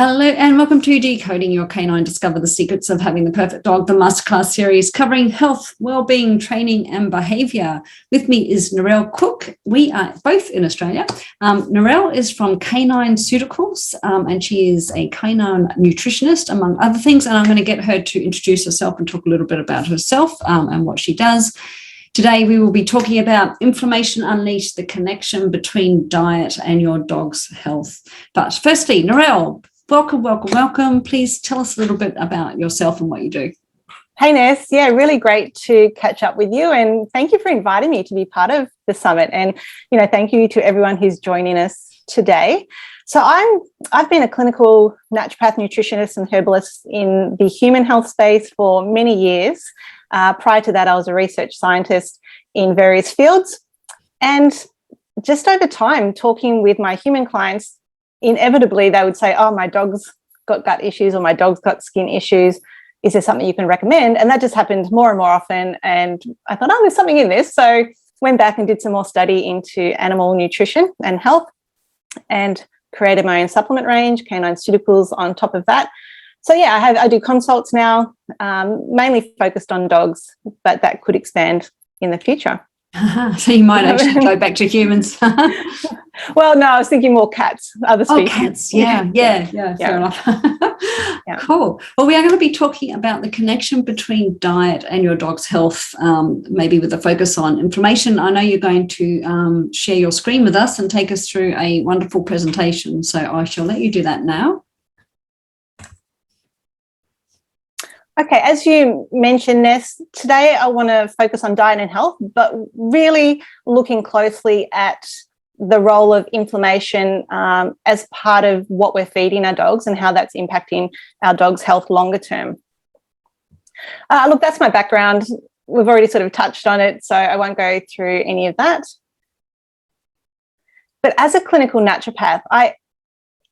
Hello and welcome to Decoding Your Canine, Discover the Secrets of Having the Perfect Dog, the Masterclass series covering health, well-being, training and behaviour. With me is Narelle Cooke. We are both in Australia. Narelle is from CanineCeuticals and she is a canine nutritionist, among other things, and I'm going to get her to introduce herself and talk a little bit about herself and what she does. Today, we will be talking about Inflammation Unleashed, the connection between diet and your dog's health. But firstly, Narelle, welcome. Please tell us a little bit about yourself and what you do. Hey, Ness. Yeah, really great to catch up with you. And thank you for inviting me to be part of the summit. And, thank you to everyone who's joining us today. So I've been a clinical naturopath, nutritionist and herbalist in the human health space for many years. Prior to that, I was a research scientist in various fields. And just over time, talking with my human clients, inevitably they would say, oh, my dog's got gut issues or my dog's got skin issues. Is there something you can recommend? And that just happened more and more often. And I thought, there's something in this. So went back and did some more study into animal nutrition and health and created my own supplement range, CanineCeuticals on top of that. So yeah, I do consults now, mainly focused on dogs, but that could expand in the future. So you might actually go back to humans. Well, no, I was thinking more cats, other species. Oh, cats, yeah. Fair enough. Yeah. Cool. Well, we are going to be talking about the connection between diet and your dog's health, maybe with a focus on inflammation. I know you're going to share your screen with us and take us through a wonderful presentation. So I shall let you do that now. Okay, as you mentioned, Ness, today I want to focus on diet and health, but really looking closely at the role of inflammation as part of what we're feeding our dogs and how that's impacting our dog's health longer term. Look, that's my background. We've already sort of touched on it, so I won't go through any of that. But as a clinical naturopath, I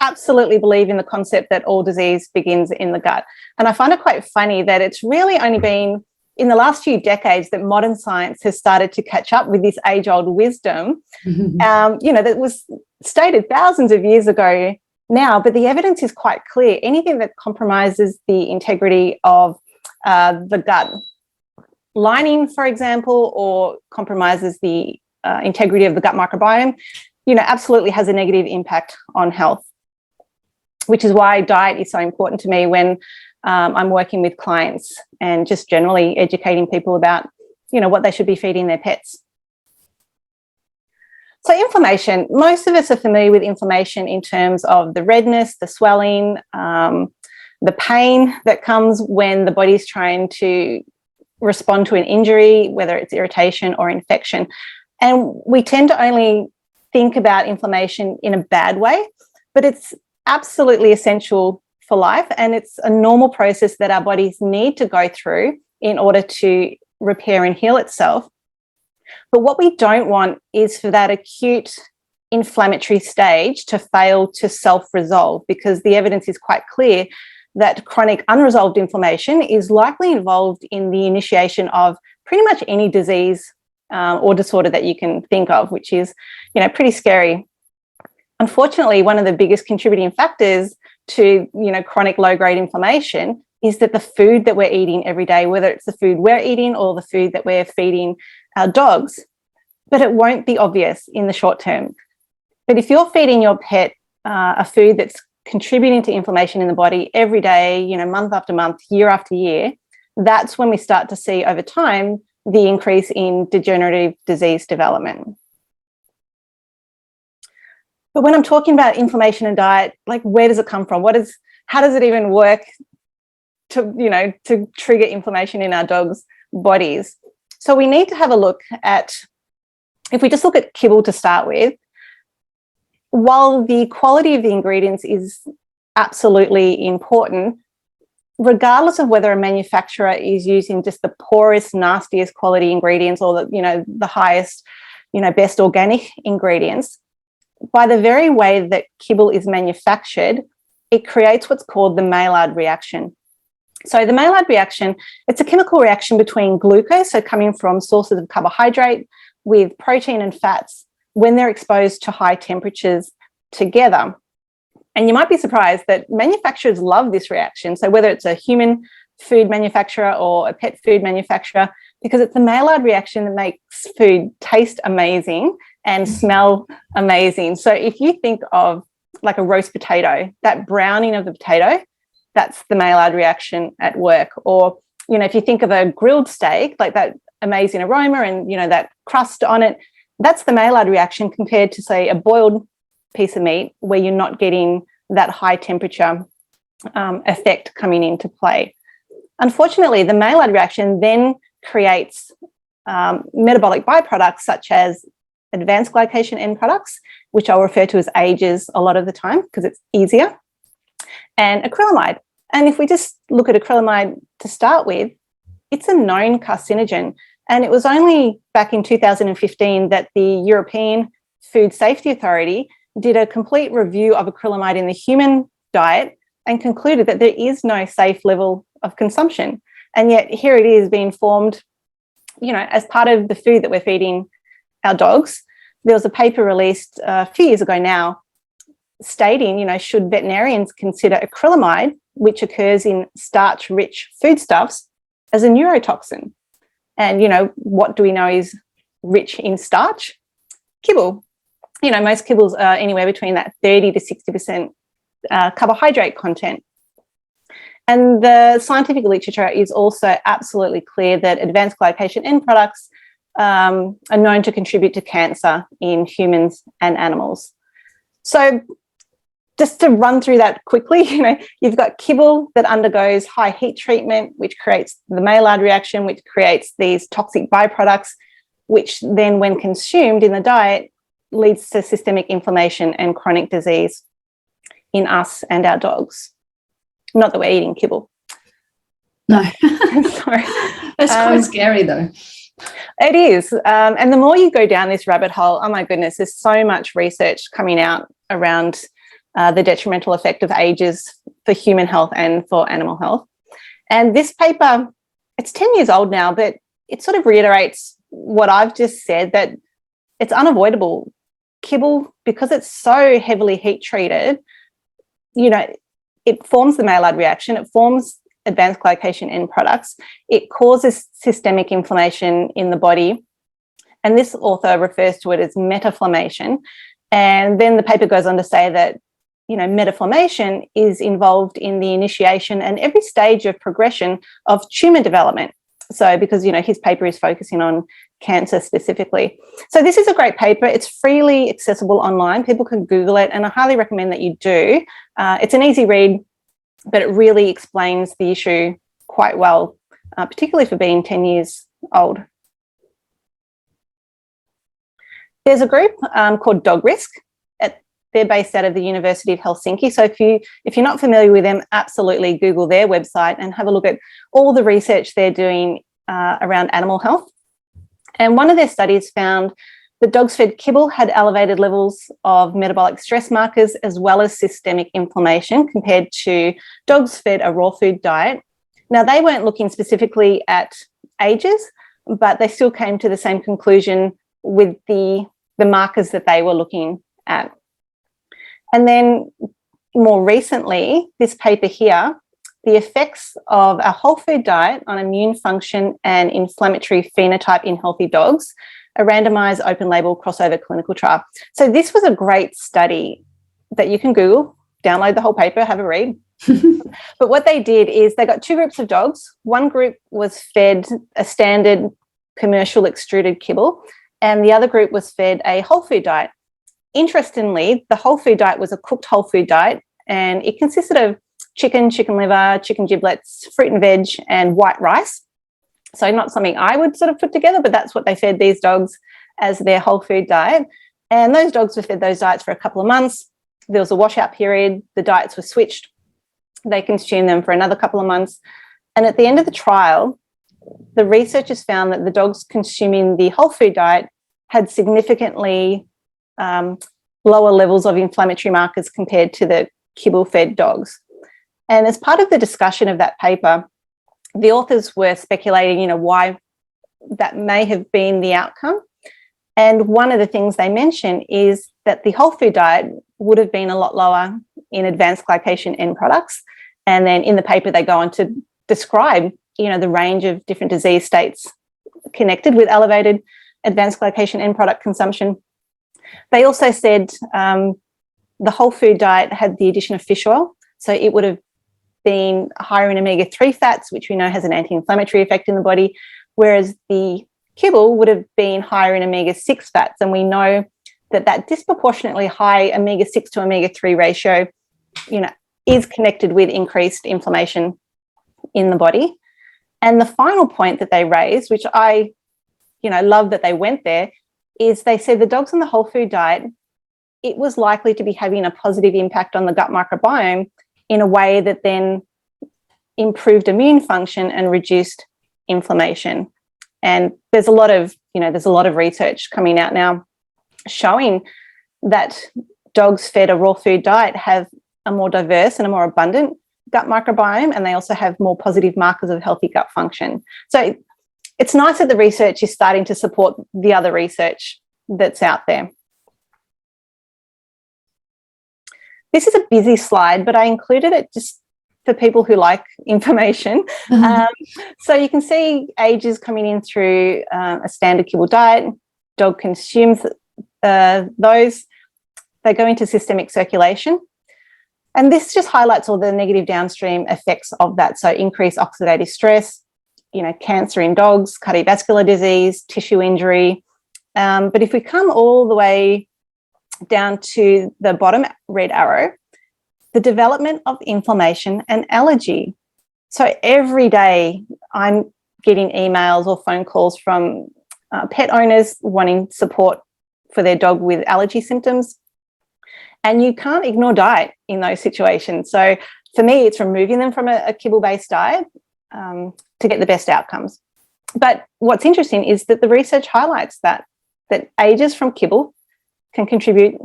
absolutely believe in the concept that all disease begins in the gut. And I find it quite funny that it's really only been in the last few decades that modern science has started to catch up with this age-old wisdom, that was stated thousands of years ago now, but the evidence is quite clear. Anything that compromises the integrity of the gut lining, for example, or compromises the integrity of the gut microbiome, absolutely has a negative impact on health, which is why diet is so important to me when I'm working with clients and just generally educating people about, what they should be feeding their pets. So inflammation, most of us are familiar with inflammation in terms of the redness, the swelling, the pain that comes when the body's trying to respond to an injury, whether it's irritation or infection. And we tend to only think about inflammation in a bad way, but it's absolutely essential for life, and it's a normal process that our bodies need to go through in order to repair and heal itself. But what we don't want is for that acute inflammatory stage to fail to self-resolve, because the evidence is quite clear that chronic unresolved inflammation is likely involved in the initiation of pretty much any disease or disorder that you can think of, which is, pretty scary. Unfortunately, one of the biggest contributing factors to, chronic low-grade inflammation is that the food that we're eating every day, whether it's the food we're eating or the food that we're feeding our dogs, but it won't be obvious in the short term. But if you're feeding your pet a food that's contributing to inflammation in the body every day, month after month, year after year, that's when we start to see over time the increase in degenerative disease development. But when I'm talking about inflammation and diet, where does it come from? How does it even work to trigger inflammation in our dogs' bodies? So we need to have a look at, if we just look at kibble to start with, while the quality of the ingredients is absolutely important, regardless of whether a manufacturer is using just the poorest, nastiest quality ingredients or the highest, best organic ingredients, by the very way that kibble is manufactured, it creates what's called the Maillard reaction. So the Maillard reaction, it's a chemical reaction between glucose, so coming from sources of carbohydrate, with protein and fats when they're exposed to high temperatures together. And you might be surprised that manufacturers love this reaction. So whether it's a human food manufacturer or a pet food manufacturer, because it's the Maillard reaction that makes food taste amazing and smell amazing. So if you think of like a roast potato, that browning of the potato, that's the Maillard reaction at work. Or, if you think of a grilled steak, like that amazing aroma and, that crust on it, that's the Maillard reaction compared to, say, a boiled piece of meat where you're not getting that high temperature effect coming into play. Unfortunately, the Maillard reaction then creates metabolic byproducts such as advanced glycation end products, which I'll refer to as AGEs a lot of the time because it's easier, and acrylamide. And if we just look at acrylamide to start with, it's a known carcinogen. And it was only back in 2015 that the European Food Safety Authority did a complete review of acrylamide in the human diet and concluded that there is no safe level of consumption. And yet here it is being formed, as part of the food that we're feeding our dogs. There was a paper released a few years ago now stating, should veterinarians consider acrylamide, which occurs in starch-rich foodstuffs, as a neurotoxin? And, what do we know is rich in starch? Kibble. Most kibbles are anywhere between that 30 to 60% carbohydrate content. And the scientific literature is also absolutely clear that advanced glycation end products are known to contribute to cancer in humans and animals. So just to run through that quickly, you've got kibble that undergoes high heat treatment, which creates the Maillard reaction, which creates these toxic byproducts, which then when consumed in the diet leads to systemic inflammation and chronic disease in us and our dogs. Not that we're eating kibble. No. Sorry. That's quite scary though. It is. And the more you go down this rabbit hole, oh my goodness, there's so much research coming out around the detrimental effect of AGEs for human health and for animal health. And this paper, it's 10 years old now, but it sort of reiterates what I've just said, that it's unavoidable. Kibble, because it's so heavily heat treated, it forms the Maillard reaction, it forms advanced glycation end products, it causes systemic inflammation in the body. And this author refers to it as metaflammation. And then the paper goes on to say that, metaflammation is involved in the initiation and every stage of progression of tumour development. So because, his paper is focusing on cancer specifically. So this is a great paper. It's freely accessible online. People can Google it, and I highly recommend that you do. It's an easy read, but it really explains the issue quite well, particularly for being 10 years old. There's a group called Dog Risk. They're based out of the University of Helsinki. So if you're not familiar with them, absolutely Google their website and have a look at all the research they're doing around animal health. And one of their studies found that dogs fed kibble had elevated levels of metabolic stress markers as well as systemic inflammation compared to dogs fed a raw food diet. Now, they weren't looking specifically at AGEs, but they still came to the same conclusion with the markers that they were looking at. And then more recently, this paper here, the effects of a whole food diet on immune function and inflammatory phenotype in healthy dogs, a randomized open label crossover clinical trial. So this was a great study that you can Google, download the whole paper, have a read. But what they did is they got two groups of dogs. One group was fed a standard commercial extruded kibble, and the other group was fed a whole food diet. Interestingly, the whole food diet was a cooked whole food diet, and it consisted of chicken, chicken liver, chicken giblets, fruit and veg, and white rice. So not something I would sort of put together, but that's what they fed these dogs as their whole food diet. And those dogs were fed those diets for a couple of months. There was a washout period. The diets were switched. They consumed them for another couple of months. And at the end of the trial, the researchers found that the dogs consuming the whole food diet had significantly lower levels of inflammatory markers compared to the kibble-fed dogs. And as part of the discussion of that paper, the authors were speculating, why that may have been the outcome. And one of the things they mention is that the whole food diet would have been a lot lower in advanced glycation end products. And then in the paper, they go on to describe, the range of different disease states connected with elevated advanced glycation end product consumption. They also said the whole food diet had the addition of fish oil. So it would have been higher in omega-3 fats, which we know has an anti-inflammatory effect in the body, whereas the kibble would have been higher in omega-6 fats. And we know that disproportionately high omega-6 to omega-3 ratio, is connected with increased inflammation in the body. And the final point that they raised, which I, love that they went there, is they said the dogs on the whole food diet, it was likely to be having a positive impact on the gut microbiome in a way that then improved immune function and reduced inflammation. And there's a lot of research coming out now showing that dogs fed a raw food diet have a more diverse and a more abundant gut microbiome, and they also have more positive markers of healthy gut function. So it's nice that the research is starting to support the other research that's out there. This is a busy slide, but I included it just for people who like information. So you can see ages coming in through a standard kibble diet. Dog consumes those. They go into systemic circulation. And this just highlights all the negative downstream effects of that. So increased oxidative stress, cancer in dogs, cardiovascular disease, tissue injury. But if we come all the way down to the bottom red arrow, the development of inflammation and allergy. So every day I'm getting emails or phone calls from pet owners wanting support for their dog with allergy symptoms. And you can't ignore diet in those situations. So for me, it's removing them from a kibble-based diet to get the best outcomes. But what's interesting is that the research highlights that ages from kibble can contribute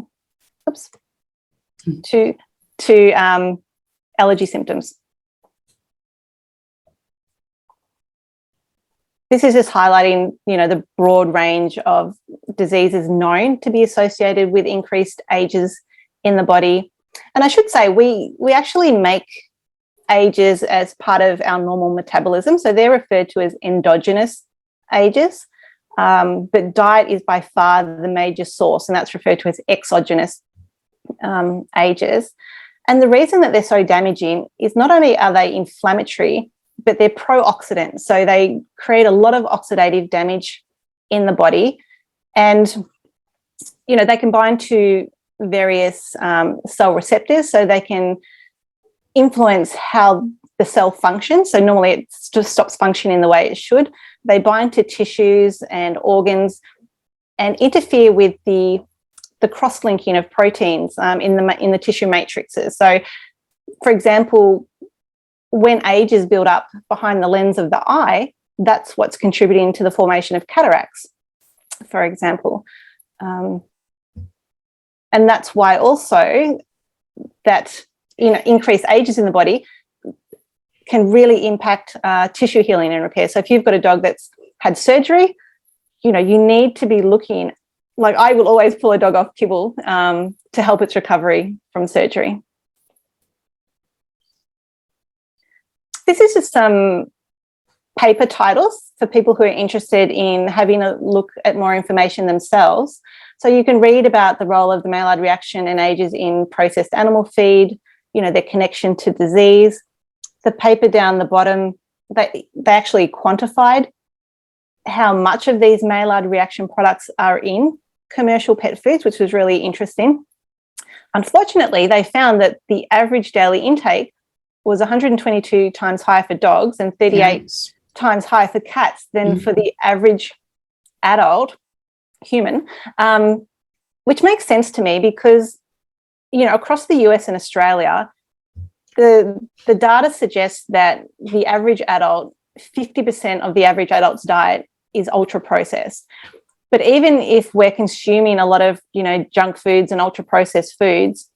to allergy symptoms. This is just highlighting, the broad range of diseases known to be associated with increased ages in the body. And I should say we actually make ages as part of our normal metabolism. So they're referred to as endogenous ages. But diet is by far the major source, and that's referred to as exogenous ages. And the reason that they're so damaging is not only are they inflammatory, but they're pro-oxidant. So they create a lot of oxidative damage in the body. And, they can bind to various cell receptors, so they can influence how the cell functions. So normally it just stops functioning the way it should. They bind to tissues and organs and interfere with the cross-linking of proteins in the tissue matrices. So, for example, when ages build up behind the lens of the eye, that's what's contributing to the formation of cataracts, for example. And that's why also that, increased ages in the body can really impact tissue healing and repair. So if you've got a dog that's had surgery, you need to be looking, like I will always pull a dog off kibble to help its recovery from surgery. This is just some paper titles for people who are interested in having a look at more information themselves. So you can read about the role of the Maillard reaction and ages in processed animal feed, their connection to disease. The paper down the bottom, they actually quantified how much of these Maillard reaction products are in commercial pet foods, which was really interesting. Unfortunately, they found that the average daily intake was 122 times higher for dogs and 38 times higher for cats than for the average adult human, which makes sense to me because, across the US and Australia, the data suggests that the average adult, 50% of the average adult's diet is ultra-processed. But even if we're consuming a lot of, junk foods and ultra-processed foods,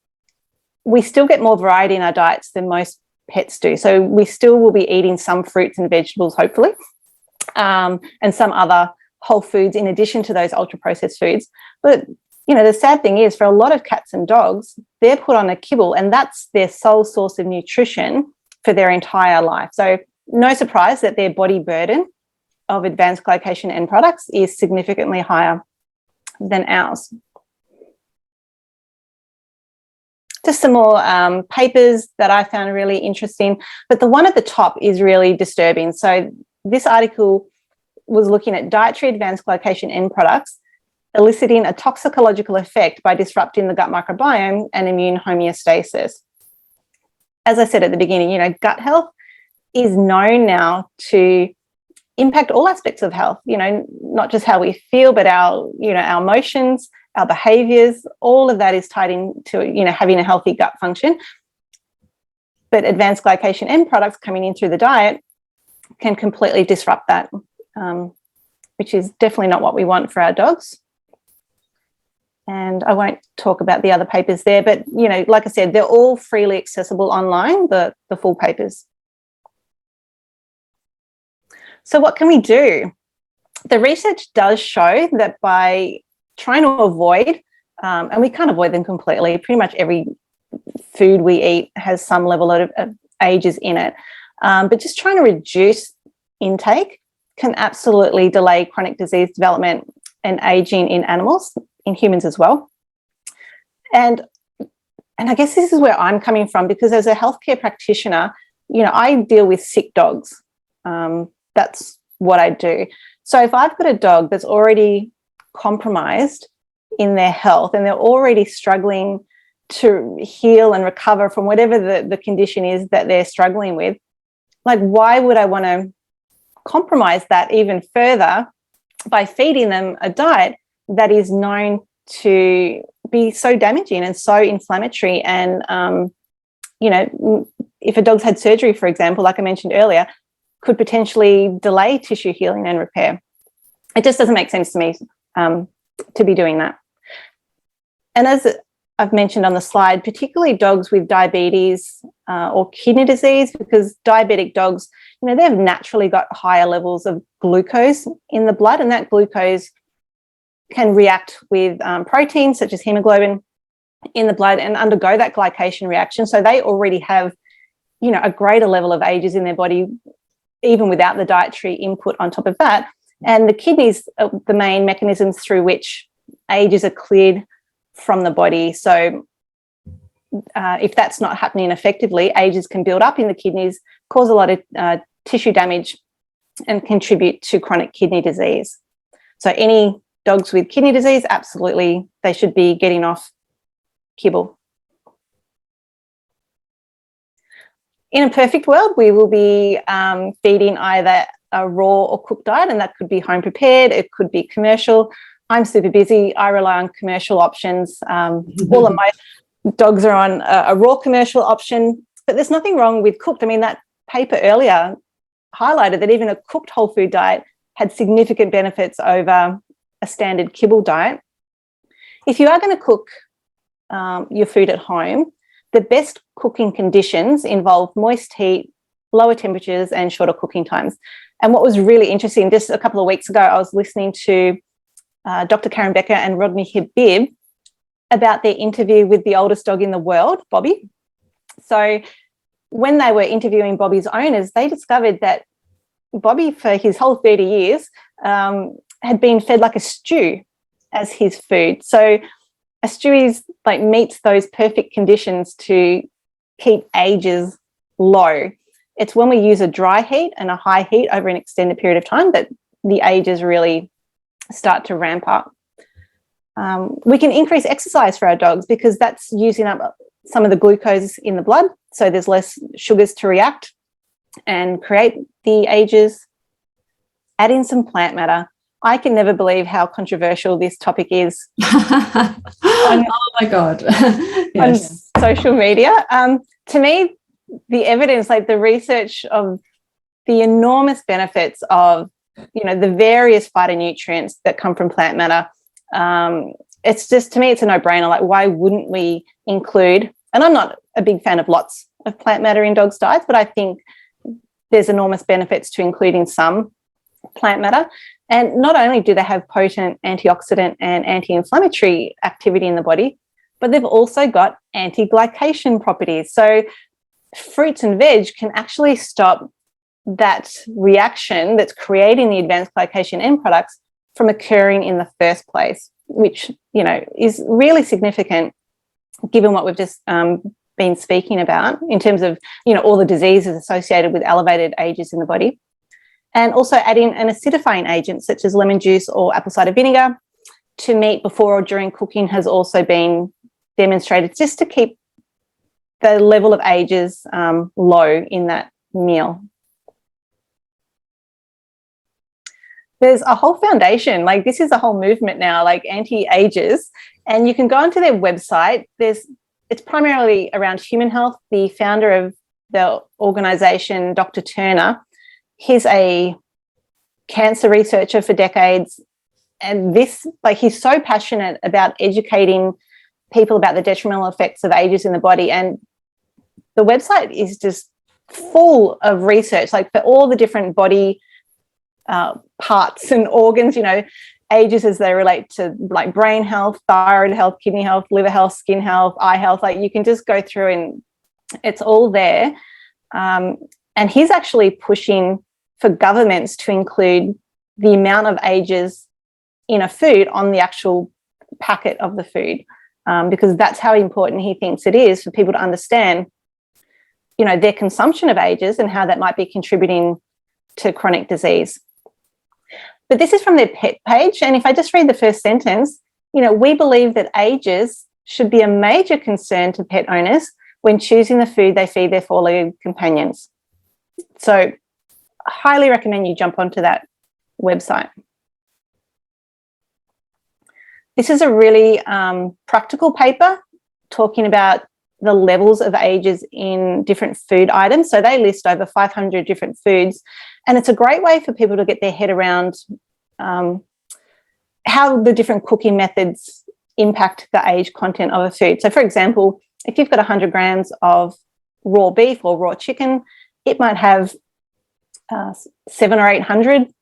we still get more variety in our diets than most pets do. So we still will be eating some fruits and vegetables, hopefully, and some other whole foods in addition to those ultra-processed foods. But the sad thing is for a lot of cats and dogs, they're put on a kibble and that's their sole source of nutrition for their entire life. So no surprise that their body burden of advanced glycation end products is significantly higher than ours. Just some more papers that I found really interesting, but the one at the top is really disturbing. So this article was looking at dietary advanced glycation end products eliciting a toxicological effect by disrupting the gut microbiome and immune homeostasis. As I said at the beginning, gut health is known now to impact all aspects of health, not just how we feel, but our emotions, our behaviors, all of that is tied into, having a healthy gut function. But advanced glycation end products coming in through the diet can completely disrupt that, which is definitely not what we want for our dogs. And I won't talk about the other papers there, but, like I said, they're all freely accessible online, the full papers. So what can we do? The research does show that by trying to avoid, and we can't avoid them completely, pretty much every food we eat has some level of ages in it, but just trying to reduce intake can absolutely delay chronic disease development and aging in animals, in humans as well. And I guess this is where I'm coming from, because as a healthcare practitioner, I deal with sick dogs. That's what I do. So if I've got a dog that's already compromised in their health and they're already struggling to heal and recover from whatever the condition is that they're struggling with, like, why would I want to compromise that even further by feeding them a diet that is known to be so damaging and so inflammatory? And, if a dog's had surgery, for example, like I mentioned earlier, could potentially delay tissue healing and repair. It just doesn't make sense to me to be doing that. And as I've mentioned on the slide, particularly dogs with diabetes or kidney disease, because diabetic dogs, they've naturally got higher levels of glucose in the blood, and that glucose can react with proteins such as hemoglobin in the blood and undergo that glycation reaction. So they already have, a greater level of ages in their body, even without the dietary input on top of that. And the kidneys are the main mechanisms through which ages are cleared from the body. So if that's not happening effectively, ages can build up in the kidneys, cause a lot of tissue damage, and contribute to chronic kidney disease. So any dogs with kidney disease, absolutely, they should be getting off kibble. In a perfect world, we will be feeding either a raw or cooked diet, and that could be home prepared, it could be commercial. I'm super busy. I rely on commercial options. All of my dogs are on a raw commercial option, but there's nothing wrong with cooked. I mean, that paper earlier highlighted that even a cooked whole food diet had significant benefits over a standard kibble diet. If you are going to cook your food at home, the best cooking conditions involve moist heat, lower temperatures, and shorter cooking times. And what was really interesting, just a couple of weeks ago, I was listening to Dr. Karen Becker and Rodney Habib about their interview with the oldest dog in the world, Bobby. So when they were interviewing Bobby's owners, they discovered that Bobby, for his whole 30 years, had been fed like a stew as his food. So a stew is like meets those perfect conditions to keep ages low. It's when we use a dry heat and a high heat over an extended period of time that the ages really start to ramp up. We can increase exercise for our dogs because that's using up some of the glucose in the blood, so there's less sugars to react and create the ages. Add in some plant matter. I can never believe how controversial this topic is. Oh my God. Yes. On social media. To me, the evidence, like the research of the enormous benefits of, the various phytonutrients that come from plant matter, it's just, to me, it's a no-brainer. Like, why wouldn't we include, and I'm not a big fan of lots of plant matter in dogs' diets, but I think there's enormous benefits to including some plant matter. And not only do they have potent antioxidant and anti-inflammatory activity in the body, but they've also got anti-glycation properties. So fruits and veg can actually stop that reaction that's creating the advanced glycation end products from occurring in the first place, which, you know, is really significant given what we've just been speaking about in terms of, you know, all the diseases associated with elevated AGEs in the body. And also adding an acidifying agent such as lemon juice or apple cider vinegar to meat before or during cooking has also been demonstrated, just to keep the level of AGEs low in that meal. There's a whole foundation, like this is a whole movement now, like anti-AGEs, and you can go onto their website. It's primarily around human health. The founder of the organization, Dr. Turner, he's a cancer researcher for decades, and he's so passionate about educating people about the detrimental effects of AGEs in the body. And the website is just full of research, like for all the different body parts and organs, you know, AGEs as they relate to like brain health, thyroid health, kidney health, liver health, skin health, eye health. Like you can just go through and it's all there. And he's actually pushing for governments to include the amount of AGEs in a food on the actual packet of the food, because that's how important he thinks it is for people to understand, you know, their consumption of AGEs and how that might be contributing to chronic disease. But this is from their pet page. And if I just read the first sentence, you know, we believe that AGEs should be a major concern to pet owners when choosing the food they feed their four-legged companions. So I highly recommend you jump onto that website. This is a really practical paper talking about the levels of AGEs in different food items. So they list over 500 different foods. And it's a great way for people to get their head around how the different cooking methods impact the AGE content of a food. So, for example, if you've got 100 grams of raw beef or raw chicken, it might have 700 or 800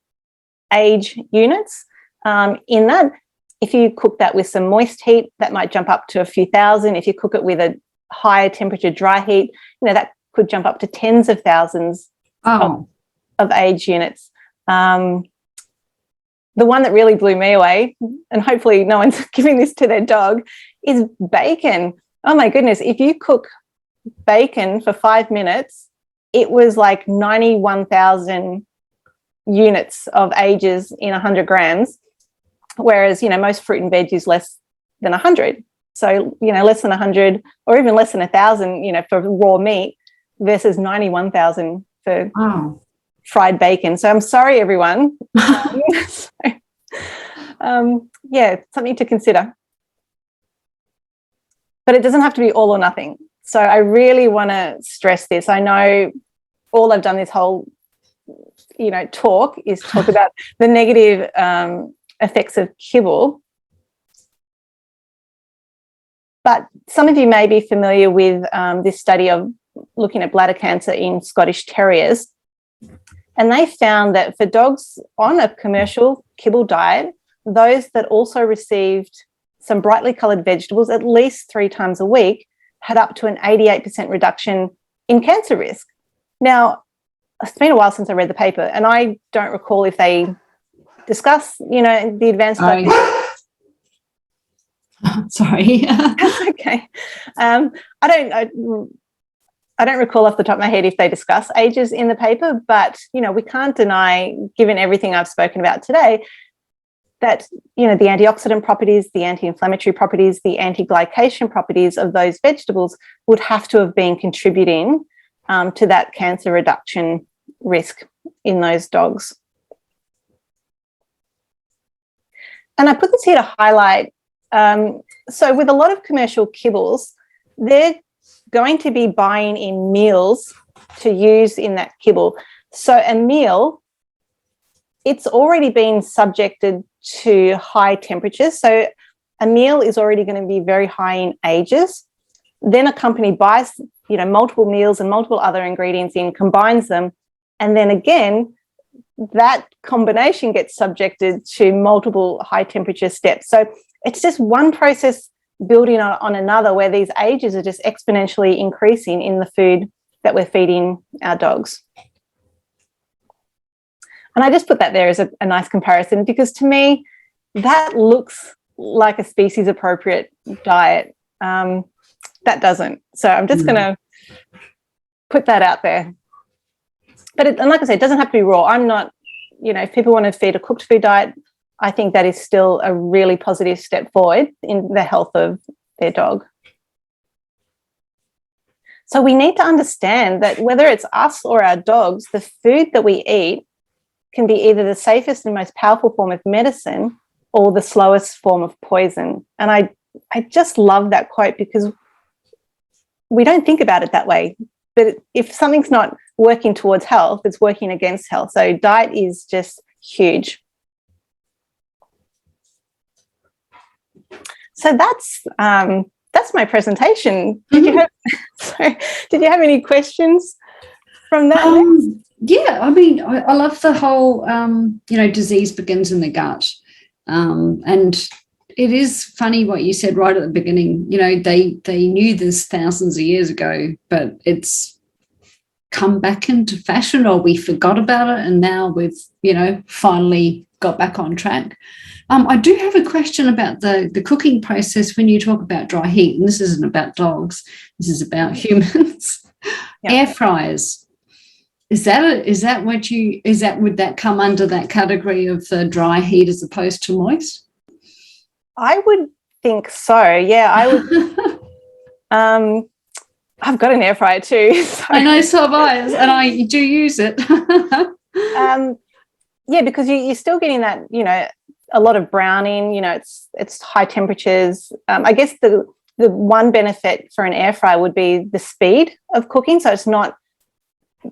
AGE units in that. If you cook that with some moist heat, that might jump up to a few thousand. If you cook it with a higher temperature dry heat, you know, that could jump up to tens of thousands of AGE units. The one that really blew me away, and hopefully no one's giving this to their dog, is bacon. Oh my goodness, if you cook bacon for 5 minutes, it was like 91,000 units of AGEs in 100 grams, whereas, you know, most fruit and veg is less than 100. So, you know, less than 100 or even less than 1,000, you know, for raw meat versus 91,000 for fried bacon. So I'm sorry, everyone. Yeah, something to consider. But it doesn't have to be all or nothing. So I really want to stress this. I know all I've done this whole, you know, talk is talk about the negative effects of kibble. But some of you may be familiar with this study of looking at bladder cancer in Scottish Terriers. And they found that for dogs on a commercial kibble diet, those that also received some brightly coloured vegetables at least 3 times a week had up to an 88% reduction in cancer risk. Now, it's been a while since I read the paper, and I don't recall if they discuss, you know, the advanced... Sorry. That's okay. I don't recall off the top of my head if they discuss AGEs in the paper, but, you know, we can't deny, given everything I've spoken about today, that, you know, the antioxidant properties, the anti-inflammatory properties, the anti-glycation properties of those vegetables would have to have been contributing to that cancer reduction risk in those dogs. And I put this here to highlight, so with a lot of commercial kibbles, they're going to be buying in meals to use in that kibble. So a meal, it's already been subjected to high temperatures. So a meal is already going to be very high in AGEs. Then a company buys, you know, multiple meals and multiple other ingredients in, combines them, and then again that combination gets subjected to multiple high temperature steps. So it's just one process building on another, where these ages are just exponentially increasing in the food that we're feeding our dogs. And I just put that there as a nice comparison, because to me, that looks like a species appropriate diet. That doesn't. So I'm just going to put that out there. But and like I said, it doesn't have to be raw. I'm not, if people want to feed a cooked food diet, I think that is still a really positive step forward in the health of their dog. So we need to understand that whether it's us or our dogs, the food that we eat can be either the safest and most powerful form of medicine or the slowest form of poison. And I just love that quote, because we don't think about it that way. But if something's not working towards health, it's working against health. So diet is just huge. So that's my presentation. Did you have any questions from that? Yeah, I mean, I love the whole disease begins in the gut, and it is funny what you said right at the beginning. They knew this thousands of years ago, but it's come back into fashion, or we forgot about it, and now we've finally got back on track. I do have a question about the cooking process when you talk about dry heat, and this isn't about dogs, this is about humans. Yep. Air fryers. Would that come under that category of the dry heat as opposed to moist? I would think so. Yeah, I would. I've got an air fryer too. So. I know, so have I, and I do use it. Yeah, because you're still getting that, a lot of browning. It's high temperatures. I guess the one benefit for an air fryer would be the speed of cooking. So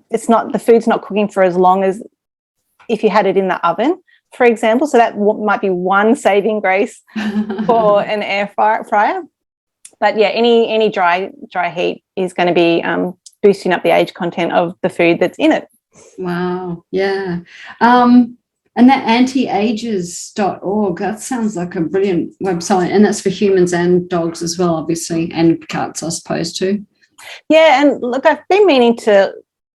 the food's not cooking for as long as if you had it in the oven, for example. So that might be one saving grace for an air fryer. But yeah, any dry heat is going to be boosting up the age content of the food that's in it. Wow, yeah. And that antiages.org, that sounds like a brilliant website, and that's for humans and dogs as well, obviously, and cats, I suppose, too. Yeah, and look, I've been meaning to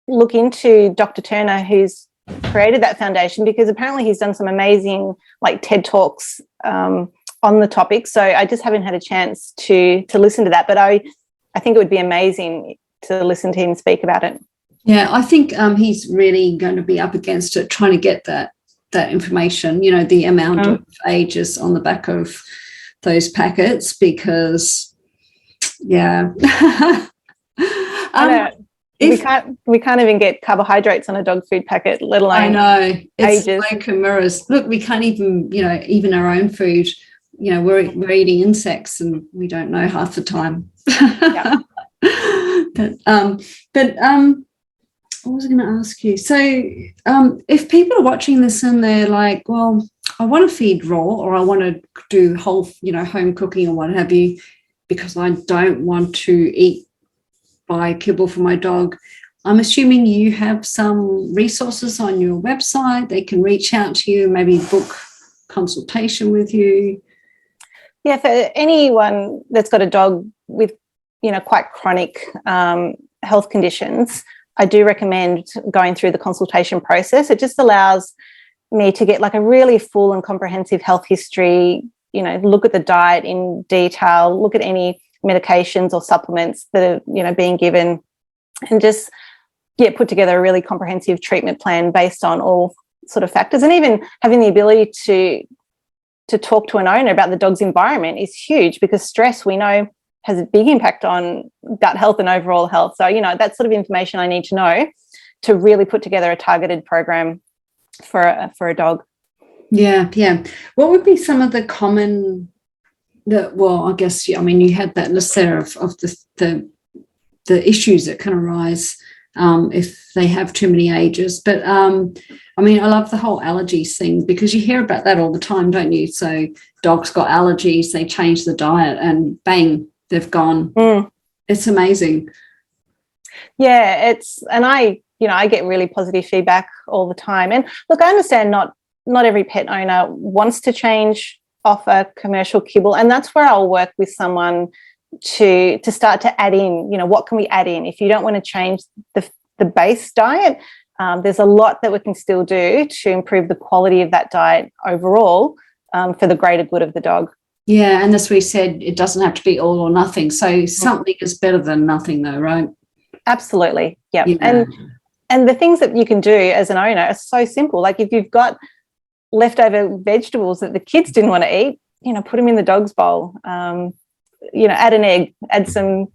look into Dr. Turner, who's created that foundation, because apparently he's done some amazing TED Talks on the topic. So I just haven't had a chance to listen to that, but I think it would be amazing to listen to him speak about it. Yeah, I think he's really going to be up against it, trying to get that information, the amount of ages on the back of those packets, because yeah. We can't even get carbohydrates on a dog food packet, let alone. I know, it's ages. Smoke and mirrors. Look, we can't even, even our own food, we're eating insects and we don't know half the time. Yeah. but what was I going to ask you? So if people are watching this and they're like, well, I want to feed raw, or I want to do whole, home cooking or what have you, because I don't want to buy kibble for my dog, I'm assuming you have some resources on your website. They can reach out to you, maybe book consultation with you. Yeah, for anyone that's got a dog with, quite chronic health conditions, I do recommend going through the consultation process. It just allows me to get a really full and comprehensive health history, look at the diet in detail, look at any medications or supplements that are, being given, and just, put together a really comprehensive treatment plan based on all sort of factors. And even having the ability to talk to an owner about the dog's environment is huge, because stress, we know, has a big impact on gut health and overall health. So, that sort of information I need to know to really put together a targeted program for a dog. Yeah. What would be some of the common, I guess, you had that list there of the issues that can arise if they have too many ages. But, I love the whole allergies thing, because you hear about that all the time, don't you? So dogs got allergies, they change the diet and bang, they've gone. It's amazing. Yeah, and I I get really positive feedback all the time. And look, I understand not every pet owner wants to change off a commercial kibble, and that's where I'll work with someone to start to add in, what can we add in? If you don't want to change the base diet, there's a lot that we can still do to improve the quality of that diet overall, for the greater good of the dog. Yeah, and as we said, it doesn't have to be all or nothing. So something is better than nothing, though, right? Absolutely. Yep. Yeah. And the things that you can do as an owner are so simple. Like if you've got leftover vegetables that the kids didn't want to eat, put them in the dog's bowl. Add an egg, add some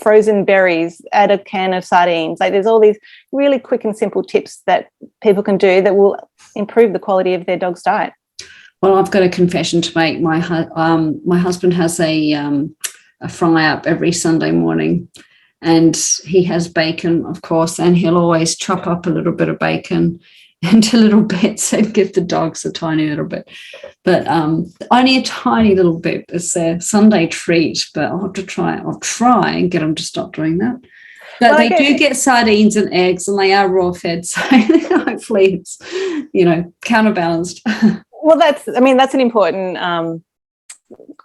frozen berries, add a can of sardines. Like there's all these really quick and simple tips that people can do that will improve the quality of their dog's diet. Well, I've got a confession to make. My husband has a fry up every Sunday morning, and he has bacon, of course, and he'll always chop up a little bit of bacon into little bits and give the dogs a tiny little bit, but only a tiny little bit. It's their Sunday treat, but I'll have to try it. I'll try and get them to stop doing that. But they do get sardines and eggs, and they are raw fed, so hopefully it's counterbalanced. Well, that's an important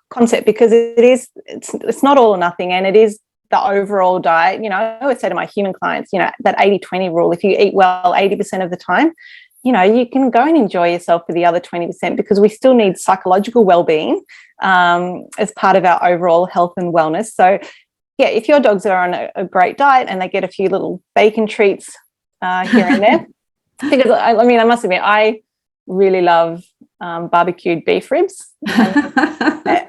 concept, because it's not all or nothing, and it is the overall diet. I always say to my human clients, that 80-20 rule, if you eat well 80% of the time, you can go and enjoy yourself for the other 20%, because we still need psychological well-being as part of our overall health and wellness. So, yeah, if your dogs are on a great diet and they get a few little bacon treats here and there, because I must admit, I really love barbecued beef ribs,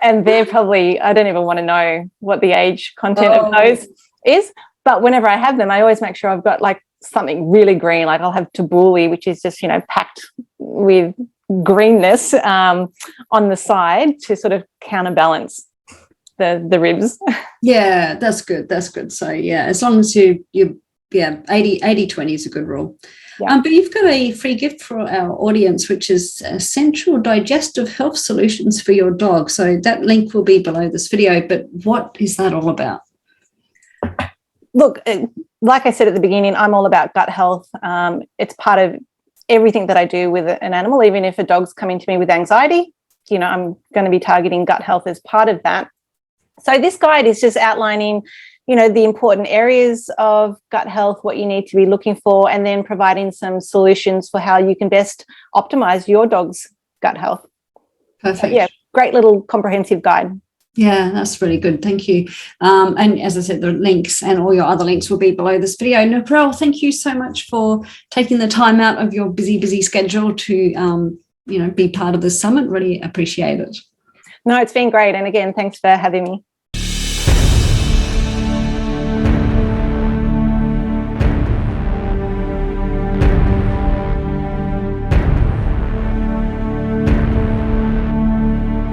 and they're probably, I don't even want to know what the age content of those is, but whenever I have them, I always make sure I've got like something really green. Like I'll have tabbouleh, which is just packed with greenness on the side to sort of counterbalance the ribs. Yeah, that's good. So yeah, as long as you 80-20 is a good rule. Yeah. But you've got a free gift for our audience, which is essential digestive health solutions for your dog. So that link will be below this video. But what is that all about? Look, like I said at the beginning, I'm all about gut health. It's part of everything that I do with an animal. Even if a dog's coming to me with anxiety, I'm going to be targeting gut health as part of that. So this guide is just outlining the important areas of gut health, what you need to be looking for, and then providing some solutions for how you can best optimize your dog's gut health. Perfect. So, great little comprehensive guide. Yeah, that's really good. Thank you. And as I said, the links and all your other links will be below this video. Narelle, thank you so much for taking the time out of your busy schedule to, be part of this summit. Really appreciate it. No, it's been great. And again, thanks for having me.